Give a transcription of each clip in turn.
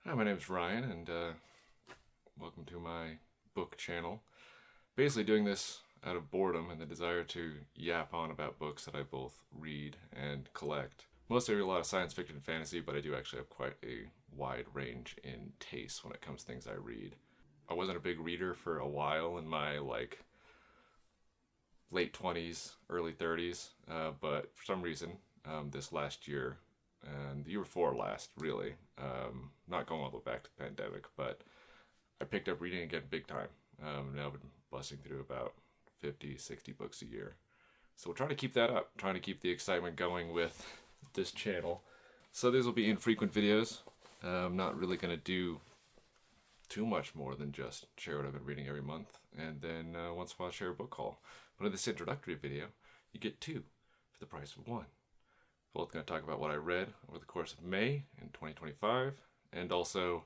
Hi, my name is Ryan, and welcome to my book channel. Basically doing this out of boredom and the desire to yap on about books that I both read and collect. Mostly I read a lot of science fiction and fantasy, but I do actually have quite a wide range in taste when it comes to things I read. I wasn't a big reader for a while in my late 20s, early 30s, but for some reason this last year and the year before last, really, not going all the way back to the pandemic, but I picked up reading again big time. Now I've been busting through about 50, 60 books a year. So we'll try to keep that up, trying to keep the excitement going with this channel. So these will be infrequent videos. I'm not really going to do too much more than just share what I've been reading every month, and then once in a while share a book haul. But in this introductory video, you get two for the price of one. Both going to talk about what I read over the course of May in 2025, and also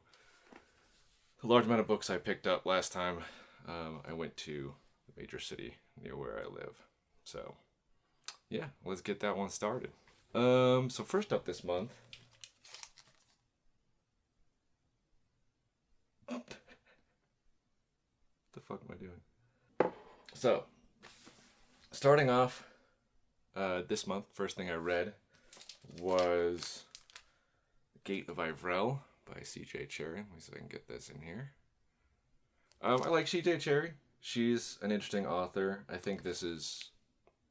the large amount of books I picked up last time I went to the major city near where I live. So yeah, let's get that one started. So first up this month, the fuck am I doing? So starting off this month, first thing I read was Gate of Ivrel by C.J. Cherryh. Let me see if I can get this in here. I like C.J. Cherryh. She's an interesting author. I think this is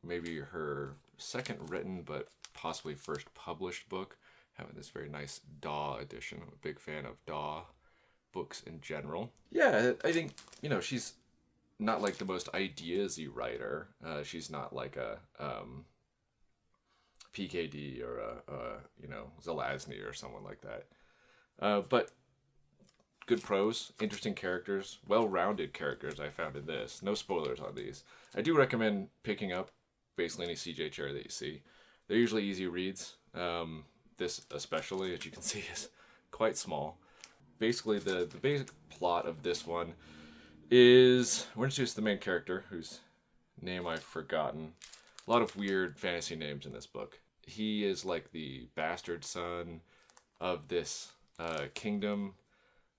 maybe her second written but possibly first published book, having this very nice Daw edition. I'm a big fan of Daw books in general. Yeah, I think, she's not like the most ideas-y writer. She's not like a PKD or Zelazny or someone like that. But good prose, interesting characters, well-rounded characters I found in this. No spoilers on these. I do recommend picking up basically any C.J. Cherryh that you see. They're usually easy reads. This especially, as you can see, is quite small. Basically, the basic plot of this one is we're introduced to the main character, whose name I've forgotten. A lot of weird fantasy names in this book. He is like the bastard son of this kingdom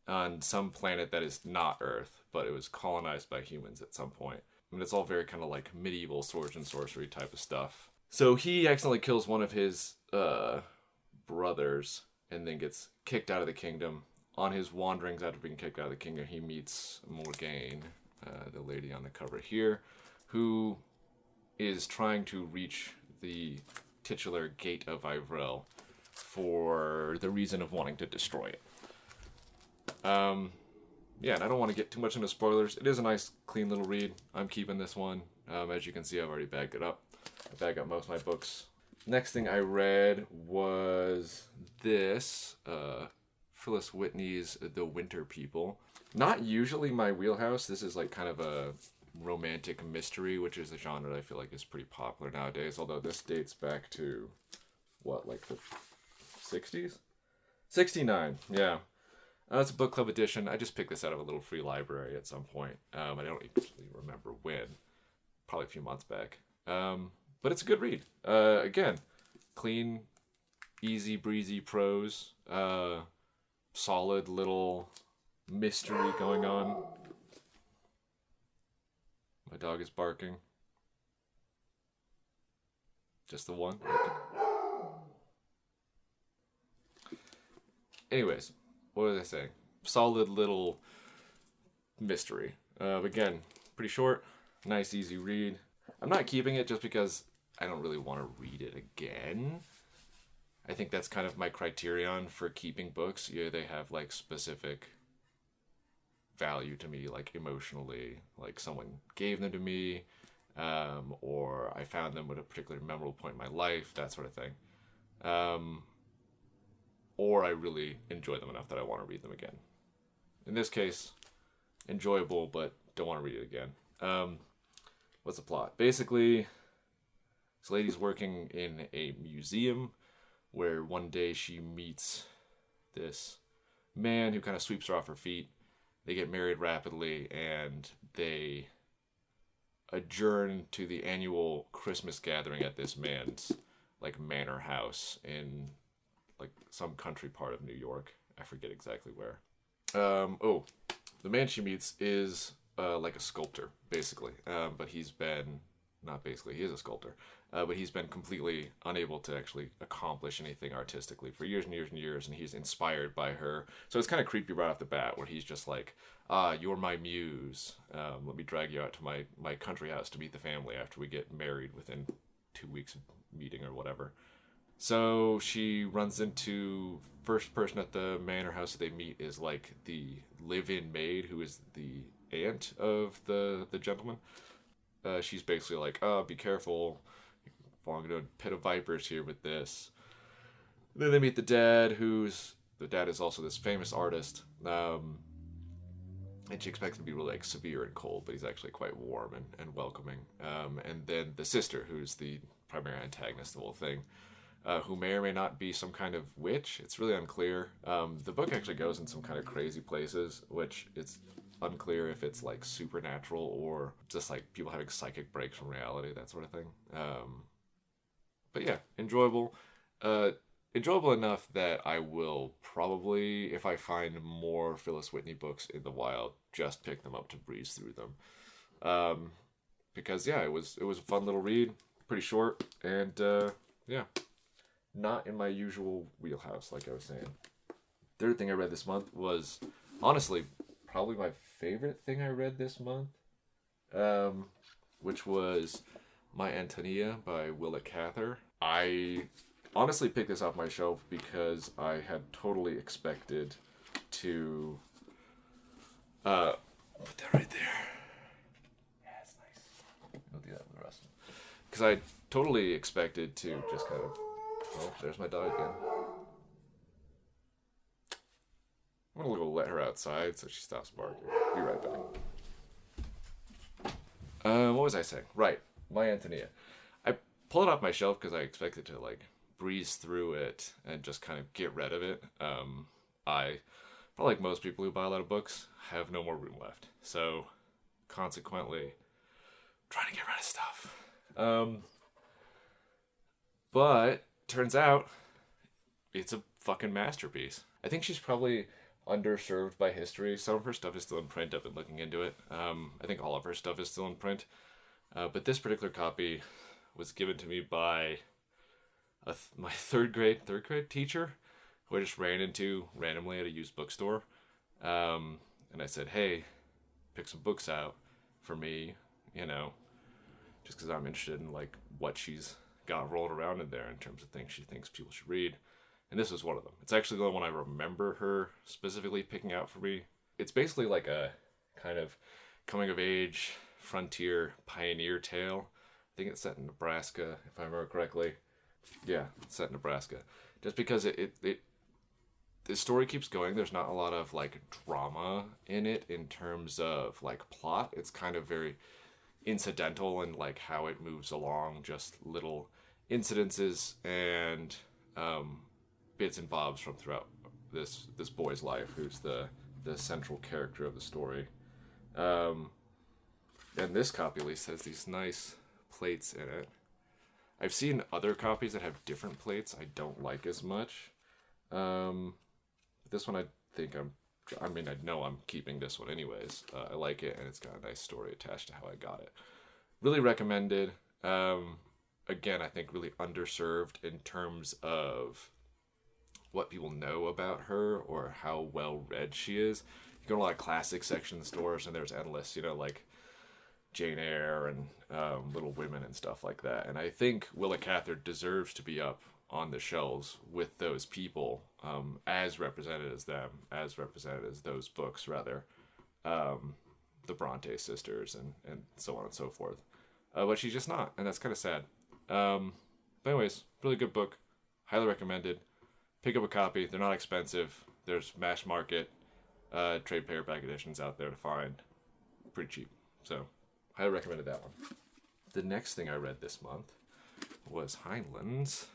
on some planet that is not Earth, but it was colonized by humans at some point. I mean, it's all very kind of like medieval swords and sorcery type of stuff. So he accidentally kills one of his brothers and then gets kicked out of the kingdom. On his wanderings after being kicked out of the kingdom, he meets Morgaine, the lady on the cover here, who is trying to reach the titular Gate of Ivrel for the reason of wanting to destroy it. Yeah, and I don't want to get too much into spoilers. It is a nice, clean little read. I'm keeping this one. As you can see, I've already bagged it up. I bag up most of my books. Next thing I read was this, Phyllis Whitney's The Winter People. Not usually my wheelhouse. This is like kind of a romantic mystery, which is a genre that I feel like is pretty popular nowadays, although this dates back to what, like the 60s? 69, yeah. It's a book club edition. I just picked this out of a little free library at some point. I don't actually remember when. Probably a few months back. But it's a good read. Again, clean, easy breezy prose. Solid little mystery going on. My dog is barking. Just the one? Anyways, what was I saying? Solid little mystery. Again, pretty short, nice, easy read. I'm not keeping it just because I don't really want to read it again. I think that's kind of my criterion for keeping books. Yeah, they have like specific value to me, like emotionally, like someone gave them to me, or I found them at a particularly memorable point in my life, that sort of thing. Or I really enjoy them enough that I want to read them again. In this case, enjoyable, but don't want to read it again. What's the plot? Basically, this lady's working in a museum where one day she meets this man who kind of sweeps her off her feet. They get married rapidly, and they adjourn to the annual Christmas gathering at this man's like manor house in like some country part of New York. I forget exactly where. Oh, the man she meets is like a sculptor, basically. But he's been, not basically, he is a sculptor. But he's been completely unable to actually accomplish anything artistically for years and years and years, and he's inspired by her. So it's kind of creepy right off the bat, where he's just like, you're my muse. Let me drag you out to my country house to meet the family after we get married within 2 weeks of meeting or whatever. So she runs into first person at the manor house that they meet is like the live-in maid who is the aunt of the gentleman. She's basically like, oh, be careful, falling into a pit of vipers here with this. Then they meet the dad, the dad is also this famous artist. And she expects him to be really like severe and cold, but he's actually quite warm and welcoming. And then the sister, who's the primary antagonist of the whole thing, who may or may not be some kind of witch. It's really unclear. The book actually goes in some kind of crazy places, which it's unclear if it's like supernatural or just like people having psychic breaks from reality, that sort of thing. But yeah, enjoyable. Enjoyable enough that I will probably, if I find more Phyllis Whitney books in the wild, just pick them up to breeze through them. Because yeah, it was a fun little read, pretty short, and yeah, not in my usual wheelhouse, like I was saying. Third thing I read this month was, honestly, probably my favorite thing I read this month, which was My Antonia by Willa Cather. I honestly picked this off my shelf because I had totally expected to put that right there. Yeah, it's nice. We'll do that with the rest. Because I totally expected to just kind of... Oh, there's my dog again. I'm gonna go let her outside so she stops barking. Be right back. What was I saying? Right, My Antonia. I pulled it off my shelf because I expected to like breeze through it and just kind of get rid of it. I, probably like most people who buy a lot of books, have no more room left. So, consequently, trying to get rid of stuff. But turns out it's a fucking masterpiece. I think she's probably underserved by history. Some of her stuff is still in print. I've been looking into it. I think all of her stuff is still in print. But this particular copy was given to me by my third grade teacher, who I just ran into randomly at a used bookstore. And I said, hey, pick some books out for me, just because I'm interested in like what she's got rolled around in there in terms of things she thinks people should read. And this was one of them. It's actually the one I remember her specifically picking out for me. It's basically like a kind of coming of age, frontier, pioneer tale. I think it's set in Nebraska, if I remember correctly. Yeah, it's set in Nebraska. Just because the story keeps going, there's not a lot of like drama in it in terms of like plot. It's kind of very incidental in like how it moves along, just little incidences and bits and bobs from throughout this boy's life, who's the central character of the story. And this copy at least has these nice plates in it. I've seen other copies that have different plates I don't like as much. This one I know I'm keeping this one anyways. I like it, and it's got a nice story attached to how I got it. Really recommended. Again, I think really underserved in terms of what people know about her or how well read she is. You go to a lot of classic section stores, and there's endless, like Jane Eyre and Little Women and stuff like that. And I think Willa Cather deserves to be up on the shelves with those people, as represented as them, as represented as those books, rather. The Bronte sisters and so on and so forth. But she's just not, and that's kind of sad. But anyways, really good book. Highly recommended. Pick up a copy. They're not expensive. There's mass market trade paperback editions out there to find. Pretty cheap. So, highly recommended that one. The next thing I read this month was Heinlein's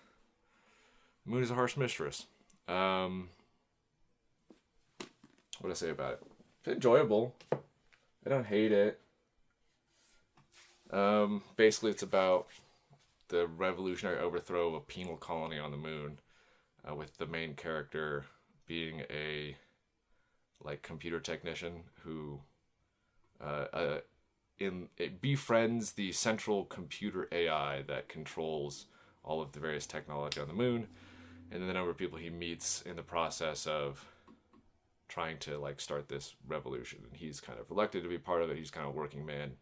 Moon is a Harsh Mistress. What do I say about it? It's enjoyable. I don't hate it. Basically, it's about the revolutionary overthrow of a penal colony on the moon, with the main character being a like computer technician who it befriends the central computer AI that controls all of the various technology on the moon, and then the number of people he meets in the process of trying to like start this revolution. And he's kind of reluctant to be part of it. He's kind of a working man,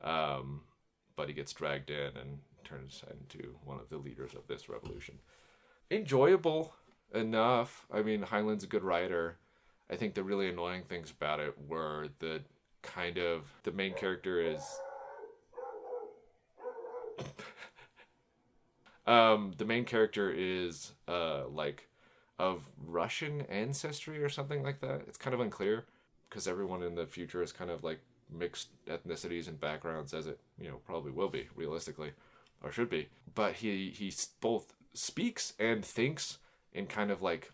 but he gets dragged in and turns into one of the leaders of this revolution. Enjoyable enough. I mean, Heinlein's a good writer. I think the really annoying things about it were the main character is the main character is like of Russian ancestry or something like that. It's kind of unclear because everyone in the future is kind of like mixed ethnicities and backgrounds, as it probably will be realistically, or should be. But he both speaks and thinks in kind of like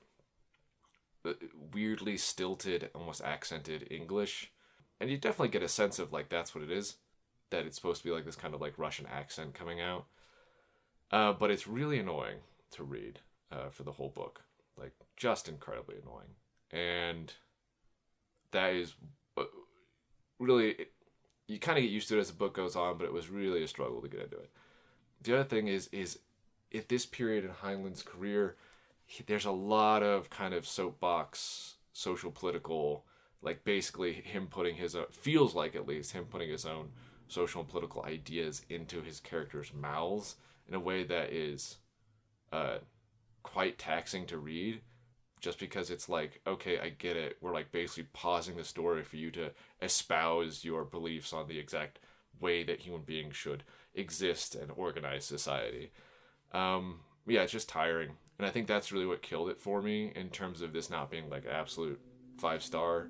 weirdly stilted, almost accented English. And you definitely get a sense of like that's what it is, that it's supposed to be like this kind of like Russian accent coming out. But it's really annoying to read for the whole book, like just incredibly annoying. And that is really, you kind of get used to it as the book goes on, but it was really a struggle to get into it. The other thing is at this period in Heinlein's career, there's a lot of kind of soapbox, social, political, like basically him putting his own, feels like at least him putting his own social and political ideas into his characters' mouths in a way that is quite taxing to read, just because it's like, okay, I get it. We're like basically pausing the story for you to espouse your beliefs on the exact way that human beings should exist and organize society. Yeah, it's just tiring. And I think that's really what killed it for me in terms of this not being like absolute 5-star.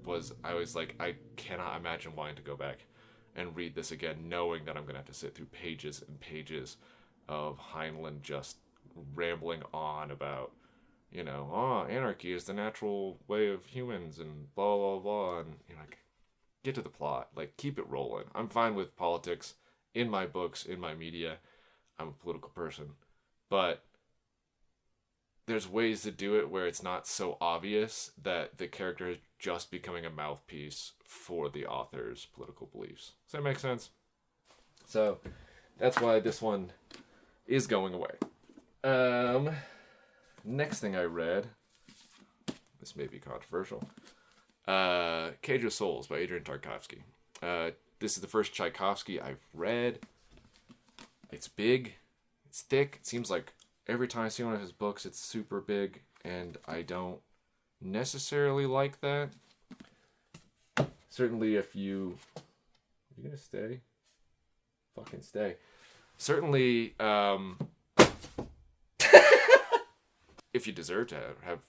Was I was like, I cannot imagine wanting to go back and read this again, knowing that I'm going to have to sit through pages and pages of Heinlein just rambling on about, anarchy is the natural way of humans and blah, blah, blah. And you're like, get to the plot. Like, keep it rolling. I'm fine with politics in my books, in my media. I'm a political person. But there's ways to do it where it's not so obvious that the character is just becoming a mouthpiece for the author's political beliefs. Does that make sense? So that's why this one is going away. Next thing I read, this may be controversial, Cage of Souls by Adrian Tarkovsky. This is the first Tchaikovsky I've read. It's big. It's thick. It seems like every time I see one of his books, it's super big, and I don't necessarily like that. Certainly if you... Are you gonna stay? Fucking stay. Certainly, if you deserve to have,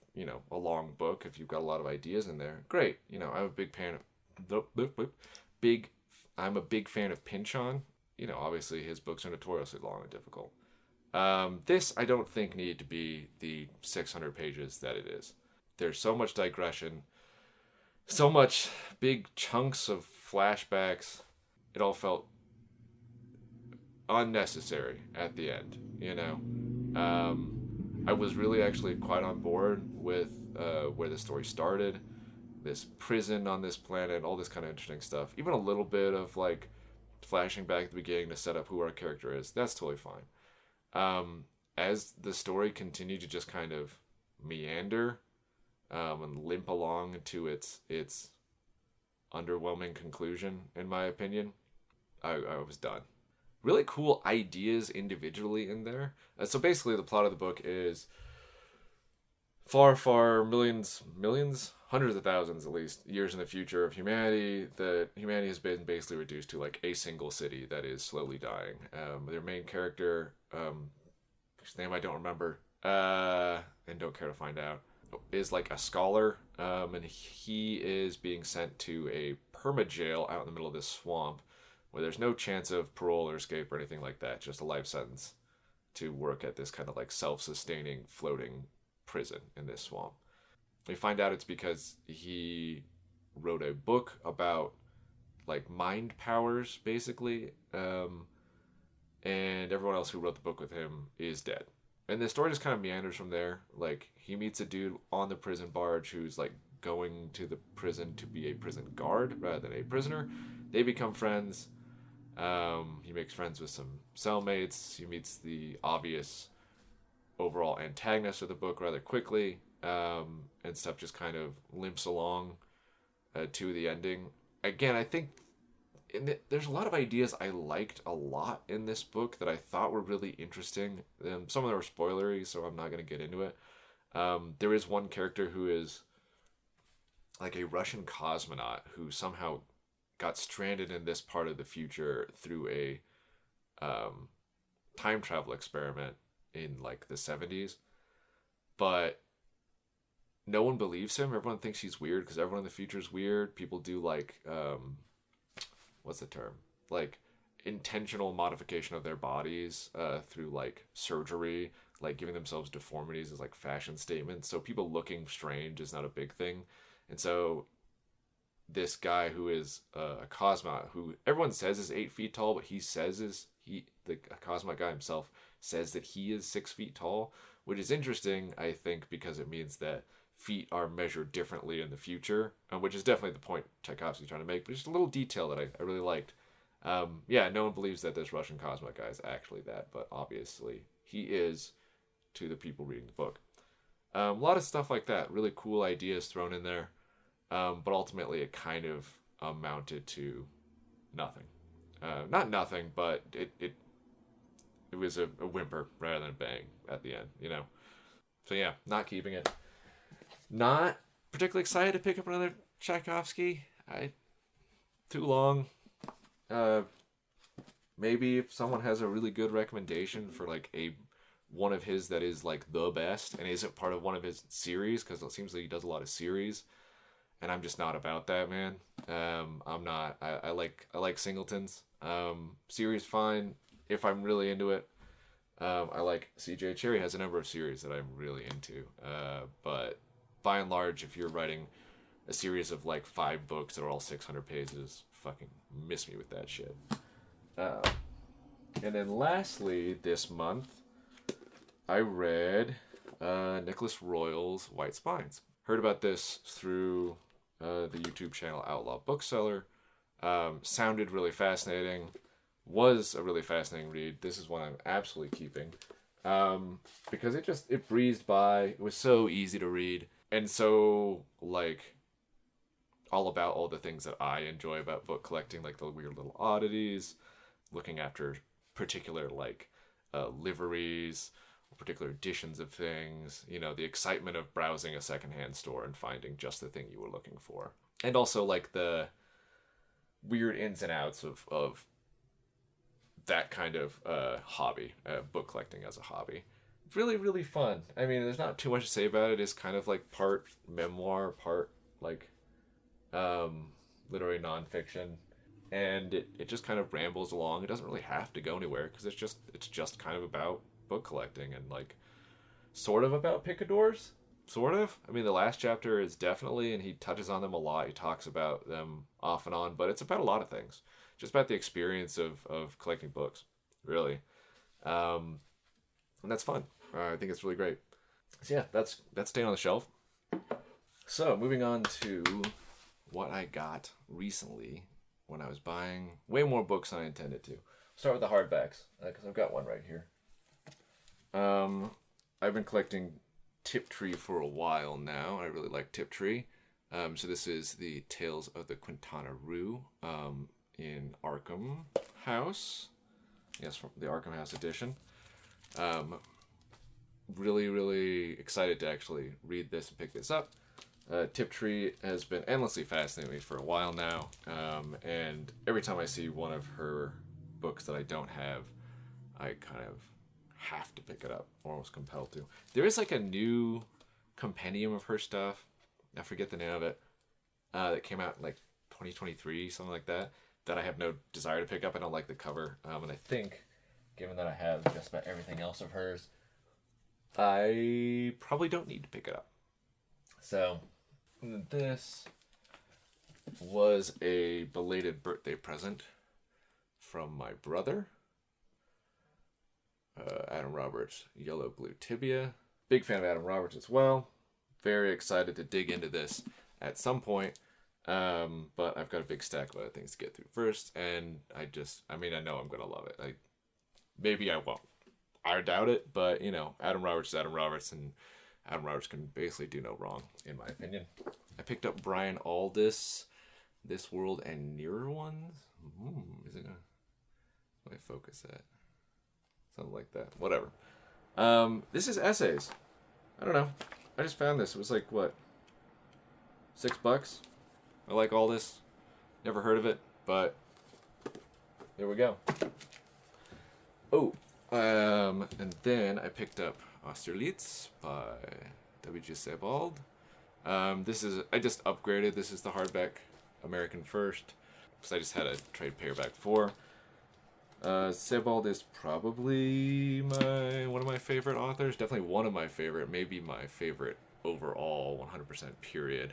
a long book, if you've got a lot of ideas in there, great. I'm a big fan of... I'm a big fan of Pynchon. Obviously his books are notoriously long and difficult. This, I don't think, needed to be the 600 pages that it is. There's so much digression, so much big chunks of flashbacks. It all felt unnecessary at the end, I was really actually quite on board with where the story started. This prison on this planet, all this kind of interesting stuff. Even a little bit of, like, flashing back at the beginning to set up who our character is. That's totally fine. As the story continued to just kind of meander and limp along to its underwhelming conclusion, in my opinion, I was done. Really cool ideas individually in there. So basically the plot of the book is far millions, hundreds of thousands at least, years in the future of humanity, that humanity has been basically reduced to like a single city that is slowly dying. Their main character, whose name I don't remember, and don't care to find out, is like a scholar, and he is being sent to a perma-jail out in the middle of this swamp where there's no chance of parole or escape or anything like that, just a life sentence to work at this kind of like self-sustaining floating prison in this swamp. We find out it's because he wrote a book about like mind powers, basically, and everyone else who wrote the book with him is dead. And the story just kind of meanders from there. Like, he meets a dude on the prison barge who's like going to the prison to be a prison guard rather than a prisoner. They become friends. He makes friends with some cellmates. He meets the obvious overall antagonist of the book rather quickly. And stuff just kind of limps along to the ending. Again, I think there's a lot of ideas I liked a lot in this book that I thought were really interesting. Some of them are spoilery, so I'm not going to get into it. There is one character who is like a Russian cosmonaut who somehow got stranded in this part of the future through a time travel experiment in like the 70s. But no one believes him. Everyone thinks he's weird because everyone in the future is weird. People do like, what's the term? Like intentional modification of their bodies through like surgery, like giving themselves deformities as like fashion statements. So people looking strange is not a big thing. And so this guy who is a cosmonaut, who everyone says is 8 feet tall, but he says the cosmonaut guy himself says that he is 6 feet tall, which is interesting, I think, because it means that feet are measured differently in the future, which is definitely the point Tchaikovsky's trying to make, but just a little detail that I really liked. Yeah, no one believes that this Russian cosmonaut guy is actually that, but obviously he is to the people reading the book. A lot of stuff like that, really cool ideas thrown in there, but ultimately it kind of amounted to nothing. Not nothing, but it was a whimper rather than a bang at the end, you know? So yeah, not keeping it. Not particularly excited to pick up another Tchaikovsky. Too long. Maybe if someone has a really good recommendation for like one of his that is like the best and isn't part of one of his series, because it seems like he does a lot of series, and I'm just not about that, man. I'm not. I like singletons. Series fine if I'm really into it. I like CJ Cherry has a number of series that I'm really into, but by and large, if you're writing a series of like 5 books that are all 600 pages, fucking miss me with that shit. And then lastly, this month, I read Nicholas Royle's White Spines. Heard about this through the YouTube channel Outlaw Bookseller. Sounded really fascinating. Was a really fascinating read. This is one I'm absolutely keeping. Because it breezed by. It was so easy to read. And so, like, all about all the things that I enjoy about book collecting, like the weird little oddities, looking after particular, like, liveries, particular editions of things, you know, the excitement of browsing a secondhand store and finding just the thing you were looking for. And also, like, the weird ins and outs of that kind of hobby, book collecting as a hobby. Really, really fun. I mean, there's not too much to say about it. It's kind of like part memoir, part like literary nonfiction, and it just kind of rambles along. It doesn't really have to go anywhere because it's just kind of about book collecting and like sort of about picadors. Sort of. I mean, the last chapter is definitely, and he touches on them a lot. He talks about them off and on, but it's about a lot of things. Just about the experience of collecting books, really. And that's fun. I think it's really great. So yeah, that's staying on the shelf. So moving on to what I got recently when I was buying way more books than I intended to. Start with the hardbacks, because I've got one right here. I've been collecting Tiptree for a while now. I really like Tiptree. So this is the Tales of the Quintana Roo in Arkham House. Yes, from the Arkham House edition. Really, really excited to actually read this and pick this up. Tiptree has been endlessly fascinating me for a while now, and every time I see one of her books that I don't have, I kind of have to pick it up, or almost compelled to. There is like a new compendium of her stuff, I forget the name of it, that came out in like 2023, something like that, that I have no desire to pick up. I don't like the cover, and I think, given that I have just about everything else of hers, I probably don't need to pick it up. So, this was a belated birthday present from my brother. Adam Roberts' Yellow Blue Tibia. Big fan of Adam Roberts as well. Very excited to dig into this at some point. But I've got a big stack of other things to get through first, and I know I'm gonna love it. Maybe I won't. I doubt it, but Adam Roberts is Adam Roberts, and Adam Roberts can basically do no wrong, in my opinion. I picked up Brian Aldiss, This World and Nearer Ones. Is it gonna focus at? Something like that. Whatever. This is essays. I don't know. I just found this. It was like, what? $6? I like all this. Never heard of it, but there we go. Oh, and then I picked up Austerlitz by W.G. Sebald. I just upgraded. This is the hardback American First, because I just had a trade paperback before. Sebald is probably one of my favorite authors. Definitely one of my favorite. Maybe my favorite overall, 100% period.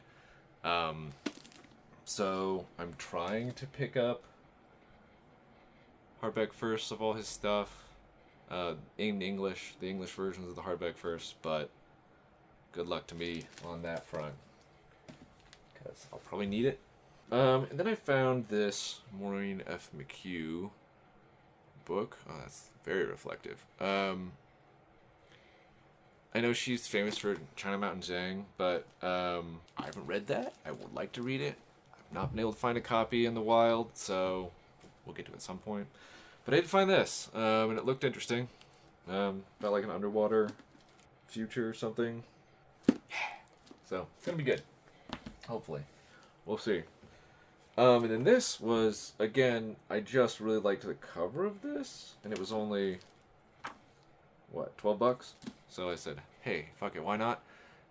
So I'm trying to pick up hardback first of all his stuff in English, the English versions of the hardback first, but good luck to me on that front, because I'll probably need it. And then I found this Maureen F. McHugh book. Oh, that's very reflective. I know she's famous for China Mountain Zhang, but I haven't read that. I would like to read it. I've not been able to find a copy in the wild, so we'll get to it at some point. But I did find this, and it looked interesting. About like an underwater future or something. Yeah. So, it's going to be good. Hopefully. We'll see. And then this was, again, I just really liked the cover of this, and it was only, what, $12? So I said, hey, fuck it, why not?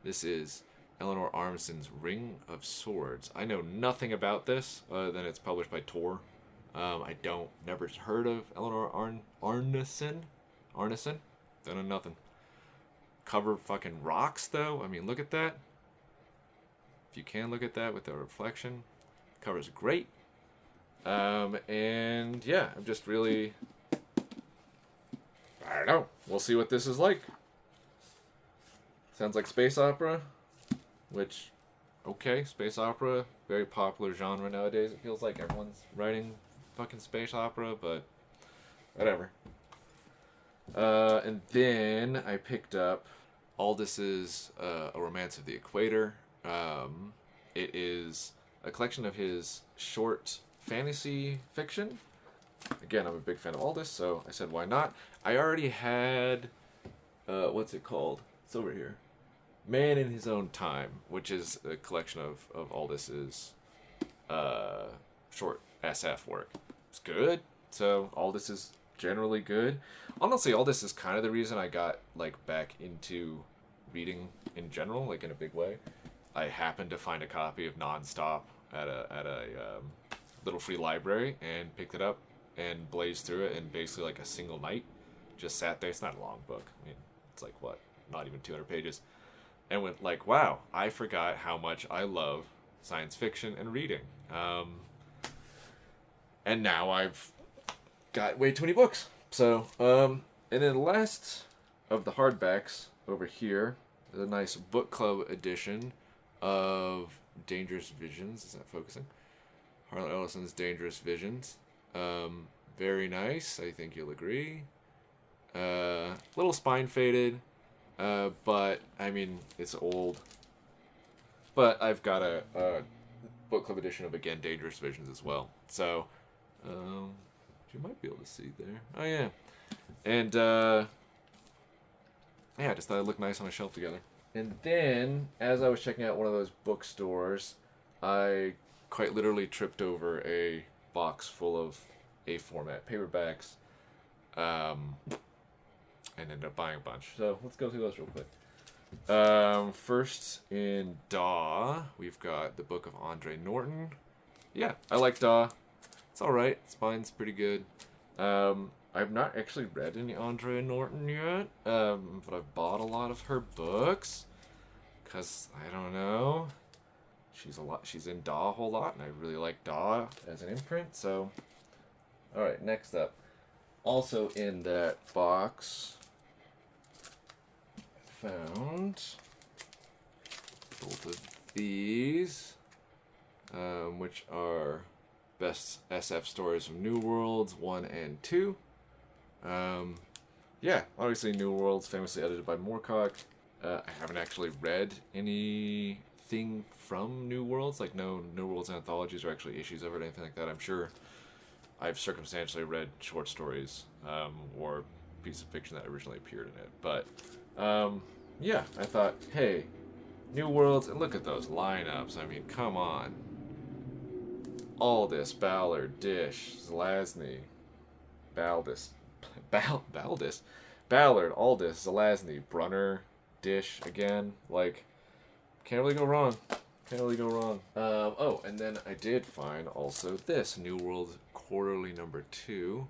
This is Eleanor Arneson's Ring of Swords. I know nothing about this, other than it's published by Tor. Never heard of Eleanor Arneson. Don't know nothing. Cover fucking rocks, though. I mean, look at that. If you can look at that with the reflection. Cover's great. And yeah, I'm just really, I don't know. We'll see what this is like. Sounds like space opera, which, okay, space opera, very popular genre nowadays. It feels like everyone's writing fucking space opera, but whatever. And then I picked up Aldiss's A Romance of the Equator. It is a collection of his short fantasy fiction. Again, I'm a big fan of Aldiss, so I said, why not? I already had, what's it called? It's over here. Man in His Own Time, which is a collection of Aldiss's short SF work. It's good. So Aldiss is generally good. Honestly, Aldiss is kind of the reason I got back into reading in general, in a big way. I happened to find a copy of Nonstop at a little free library and picked it up and blazed through it in basically a single night. Just sat there. It's not a long book. I mean, it's not even 200 pages. And went wow, I forgot how much I love science fiction and reading. And now I've got way too many books. So, and then the last of the hardbacks over here is a nice book club edition of Dangerous Visions. Is that focusing? Harlan Ellison's Dangerous Visions. Very nice. I think you'll agree. Little spine faded. But, I mean, it's old. But I've got a book club edition of, again, Dangerous Visions as well. So, you might be able to see there. Oh, yeah. And, yeah, I just thought it looked nice on a shelf together. And then, as I was checking out one of those bookstores, I quite literally tripped over a box full of A-format paperbacks. And ended up buying a bunch. So let's go through those real quick. First in Daw, we've got the book of Andre Norton. Yeah, I like Daw. It's alright. Spine's pretty good. I've not actually read any Andre Norton yet, but I've bought a lot of her books. Because, I don't know, she's in Daw a whole lot, and I really like Daw as an imprint, so. Alright, next up. Also in that box, found both of these, which are best SF stories from New Worlds 1 and 2. Yeah, obviously New Worlds, famously edited by Moorcock. I haven't actually read anything from New Worlds, like no New Worlds anthologies or actually issues of it or anything like that. I'm sure I've circumstantially read short stories or piece of fiction that originally appeared in it. But yeah, I thought, hey, New Worlds, and look at those lineups. I mean, come on. Aldous, Ballard, Dish, Zelazny, Baldus, Baldus, Ballard, Aldous, Zelazny, Brunner, Dish again. Like, can't really go wrong. Can't really go wrong. Oh, and then I did find also this New World Quarterly #2.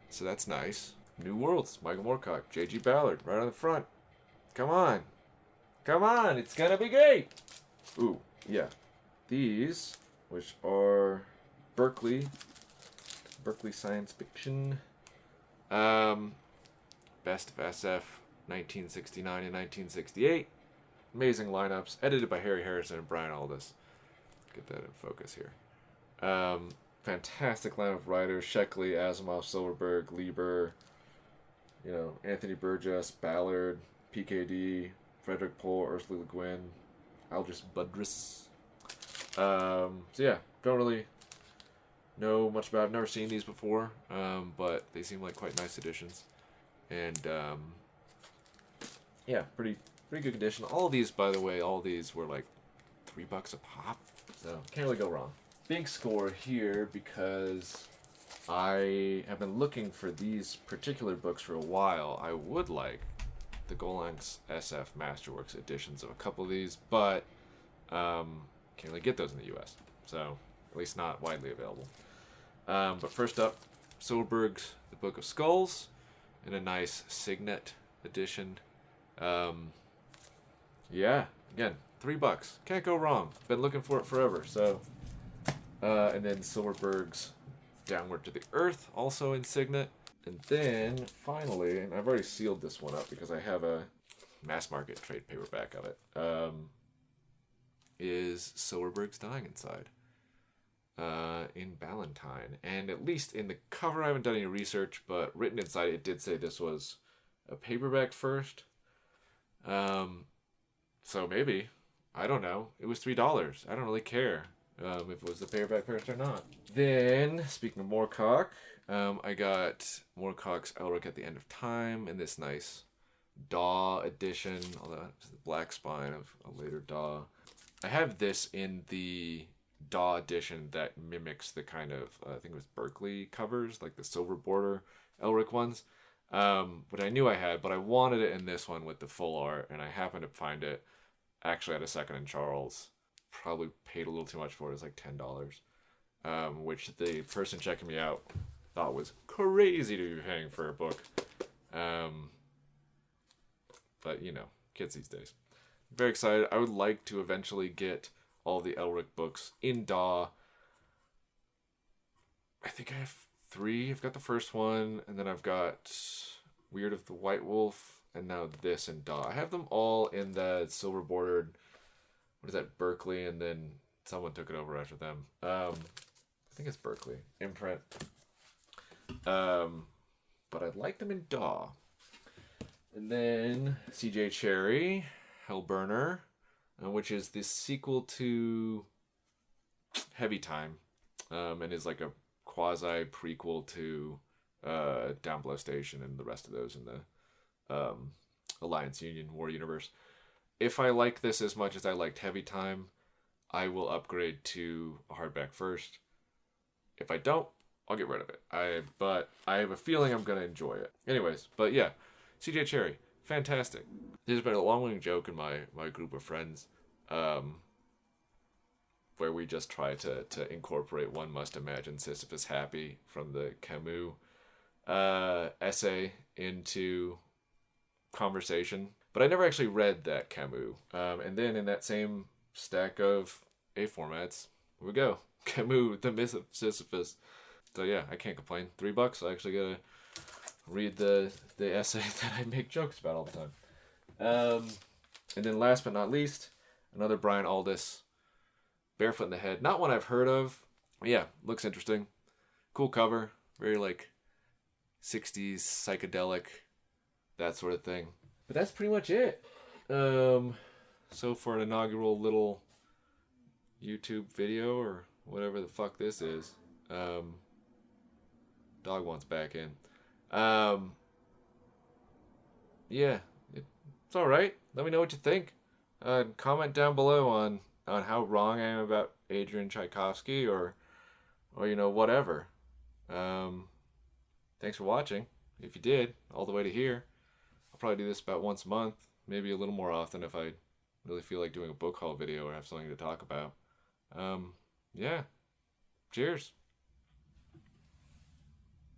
So that's nice. New Worlds, Michael Moorcock, J.G. Ballard, right on the front. Come on. Come on, it's gonna be great. Ooh, yeah. These, which are Berkeley Science Fiction. Best of SF 1969 and 1968. Amazing lineups, edited by Harry Harrison and Brian Aldiss. Get that in focus here. Fantastic line of writers: Sheckley, Asimov, Silverberg, Lieber, Anthony Burgess, Ballard, PKD, Frederick Pohl, Ursula Le Guin, Aldous Budrys. So yeah, don't really know much about it. I've never seen these before, but they seem like quite nice additions. And yeah, pretty good condition. All of these, by the way, were like $3 a pop, so can't really go wrong. Big score here because I have been looking for these particular books for a while. I would like the Golanx SF Masterworks editions of a couple of these, but can't really get those in the U.S., so at least not widely available. But first up, Silverberg's The Book of Skulls in a nice Signet edition. Yeah, again, $3. Can't go wrong. Been looking for it forever. So, and then Silverberg's Downward to the Earth, also in Signet. And then, finally, and I've already sealed this one up because I have a mass market trade paperback of it, is Silverberg's Dying Inside. In Ballantine. And at least in the cover, I haven't done any research, but written inside it did say this was a paperback first. So maybe. I don't know. It was $3. I don't really care if it was the paperback first or not. Then, speaking of Moorcock, I got Moorcock's Elric at the End of Time in this nice Daw edition, although it's the black spine of a later Daw. I have this in the Daw edition that mimics the kind of, I think it was Berkeley covers, like the silver border Elric ones, which I knew I had, but I wanted it in this one with the full art, and I happened to find it actually at a second in Charles. Probably paid a little too much for it. It was like $10, which the person checking me out thought was crazy to be paying for a book. But, kids these days. Very excited. I would like to eventually get all the Elric books in Daw. I think I have 3. I've got the first one, and then I've got Weird of the White Wolf, and now this in Daw. I have them all in the silver bordered, what is that, Berkeley, and then someone took it over after them. I think it's Berkeley imprint. But I'd like them in Daw. And then C.J. Cherry, Hellburner, which is the sequel to Heavy Time, and is like a quasi prequel to Down Below Station and the rest of those in the Alliance Union War universe. If I like this as much as I liked Heavy Time, I will upgrade to a hardback first. If I don't, I'll get rid of it. But I have a feeling I'm going to enjoy it. Anyways, but yeah, C.J. Cherry, fantastic. There's been a long-running joke in my group of friends where we just try to incorporate One Must Imagine Sisyphus Happy from the Camus essay into conversation. But I never actually read that Camus. And then in that same stack of A formats, here we go. Camus, The Myth of Sisyphus. So yeah, I can't complain. $3. I actually gotta read the essay that I make jokes about all the time. And then last but not least, another Brian Aldiss, Barefoot in the Head. Not one I've heard of. Yeah, looks interesting. Cool cover. Very like 60s psychedelic, that sort of thing. But that's pretty much it. So for an inaugural little YouTube video or whatever the fuck this is, dog wants back in. Yeah, it's all right. Let me know what you think. Comment down below on how wrong I am about Adrian Tchaikovsky or whatever. Thanks for watching. If you did all the way to here, I'll probably do this about once a month, maybe a little more often if I really feel like doing a book haul video or have something to talk about. Yeah. Cheers.